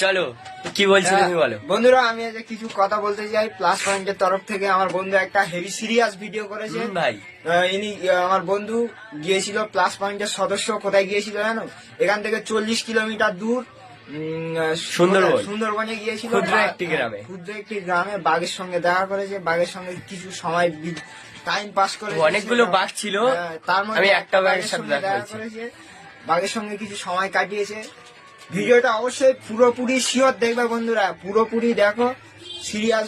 চলো কি বলছো তুমি বলো। বন্ধুরা আমি আজ কিছু কথা বলতে চাই। প্লাস পয়েন্টের তরফ থেকে আমার বন্ধু একটা হেভি সিরিয়াস ভিডিও করেছে ভাই। ইনি আমার বন্ধু গিয়েছিল প্লাস পয়েন্টের সদস্য, কোথায় গিয়েছিল জানো? এখান থেকে 40 কিলোমিটার দূর সুন্দরবনে গিয়েছিল, ক্ষুদ্র একটি গ্রামে বাঘের সঙ্গে দেখা করেছে। বাঘের সঙ্গে কিছু সময় টাইম পাস করে, অনেকগুলো বাঘ ছিল, তার মধ্যে আমি একটা বাঘের সাথে দেখা করেছে, বাঘের সঙ্গে কিছু সময় কাটিয়েছে। ভিডিওটা অবশ্যই পুরোপুরি শিওর দেখবে বন্ধুরা, পুরোপুরি দেখো, সিরিয়াস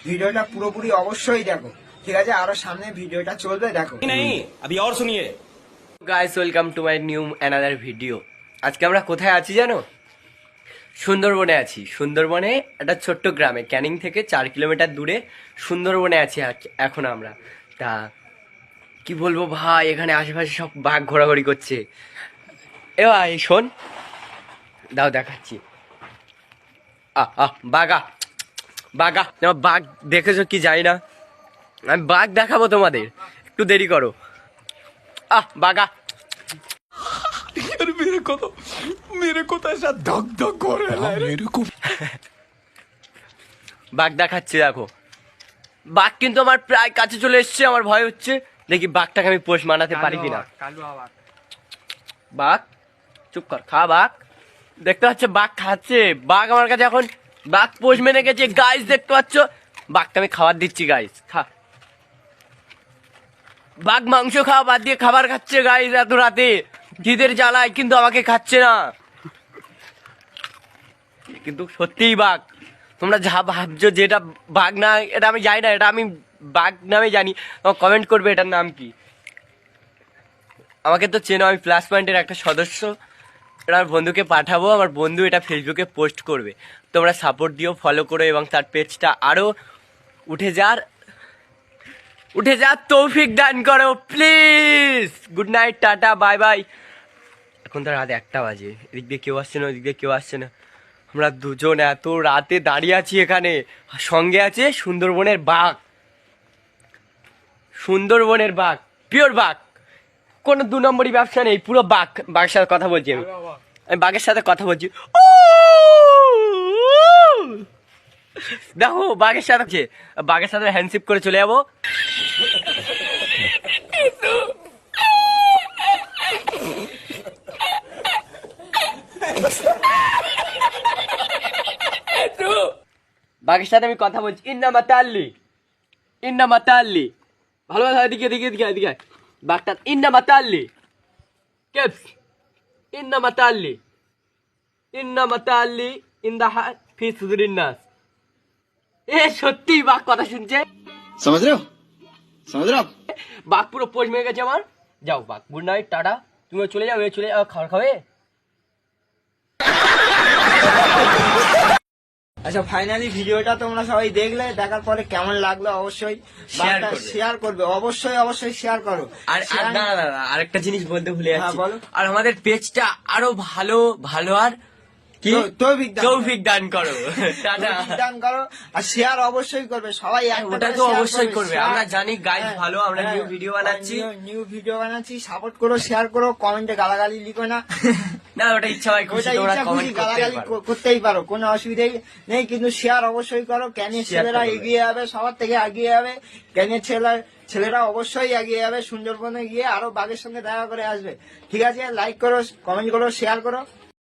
ভিডিওটা পুরোপুরি অবশ্যই দেখো, ঠিক আছে? আরো সামনে ভিডিওটা চলবে, দেখো। Guys, welcome to my new another video. আজকে আমরা কোথায় আছি জানো? সুন্দরবনে আছি। সুন্দরবনে একটা ছোট্ট গ্রামে, ক্যানিং থেকে 4 কিলোমিটার দূরে সুন্দরবনে আছি এখন আমরা। তা কি বলবো ভাই, এখানে আশেপাশে সব বাঘ ঘোরাঘুরি করছে। এ ভাই শোন, দাও দেখাচ্ছি। বাঘা বাঘা, বাঘ দেখেছো কি জানি না, আমি বাঘ দেখাবো তোমাদের, একটু দেরি করো। বাঘা मेरे को तो ऐसा धक धक हो रहा है मेरे को। বাঘ দেখাচ্ছি, দেখো বাঘ কিন্তু আমার প্রায় কাছে চলে এসছে, আমার ভয় হচ্ছে, দেখি বাঘটাকে আমি পোষ মানাতে পারি কিনা। বাঘ চুপ কর, খা বাঘ। দেখতে পাচ্ছ বাঘ খাচ্ছে, বাঘ আমার কাছে এখন বাঘ পোষ মেনে গেছে। গাইস দেখতে পাচ্ছ, বাঘটা আমি খাবার দিচ্ছি, গাইস খা। বাঘ মাংস খাওয়া বাদ দিয়ে খাবার খাচ্ছে গাইস এত রাতে, খিদের জ্বালায়, কিন্তু আমাকে খাচ্ছে না। কিন্তু সত্যিই বাঘ, তোমরা যা ভাবছো যেটা বাঘ না, এটা আমি জানি না, এটা আমি বাঘ নামে জানি। কমেন্ট করবে এটার নাম কি। আমাকে তো চেনো, আমি প্লাস পয়েন্টের একটা সদস্য। এটা আমার বন্ধুকে পাঠাবো, আমার বন্ধু এটা ফেসবুকে পোস্ট করবে। তোমরা সাপোর্ট দিও, ফলো করো, এবং তার পেজটা আরো উঠে যার তৌফিক দান করো please. Good night, tata, bye bye. এখন তো রাত 1টা বাজে, এদিক দিয়ে কেউ আসছে না, ওদিক দিয়ে কেউ আসছে না। আমরা দুজন এত রাতে দাঁড়িয়ে আছি এখানে, সঙ্গে আছে সুন্দরবনের বাঘ। সুন্দরবনের বাঘ, পিওর বাঘ, কোনো 2 নম্বরই ব্যবসা নেই, পুরো বাঘ। বাঘের সাথে কথা বলছি আমি বাঘের সাথে কথা বলছি। দেখো বাঘের সাথে হ্যান্ডশিপ করে চলে যাবো। বাঘের সাথে আমি কথা বলছি। ইন্না মাতাল্লি, ভালো এদিকে এদিকে এদিকে এদিকে। বাঘটা ইন্না মাতাল্লি কেপস, ইন্না মাতাল্লি ইন দা ফি সুদুরিন নাস। সত্যি বাঘ কথা শুনছে, समझ रहे हो বাঘ পুরো পোষ মেয়ে গেছে আমার। যাও বাঘ, গুড নাইট, টাটা। তুমি চলে যাও, খাবার খাবে। আচ্ছা, ফাইনালি ভিডিওটা তোমরা সবাই দেখলে, দেখার পরে কেমন লাগলো অবশ্যই শেয়ার করবে, অবশ্যই শেয়ার করো। আর আরেকটা জিনিস বলতে ভুলে যাচ্ছি, বলো। আর আমাদের পেজটা আরো ভালো আর কি তৌফিক দান করো, আর শেয়ার অবশ্যই করবে সবাই, ওটা তো অবশ্যই করবে। আমরা জানি গাইজ ভালো, আমরা নিউ ভিডিও বানাচ্ছি, সাপোর্ট করো, শেয়ার করো, কমেন্টে গালাগালি লিখো না। না, ওটা ইচ্ছা হয় গালাগালি করতেই পারো, কোনো অসুবিধা নেই, কিন্তু শেয়ার অবশ্যই করো। ক্যানের ছেলেরা এগিয়ে যাবে, সবার থেকে এগিয়ে যাবে। ক্যানের ছেলেরা অবশ্যই এগিয়ে যাবে, সুন্দরবনে গিয়ে আরো বাঘের সঙ্গে দেখা করে আসবে, ঠিক আছে? লাইক করো, কমেন্ট করো, শেয়ার করো।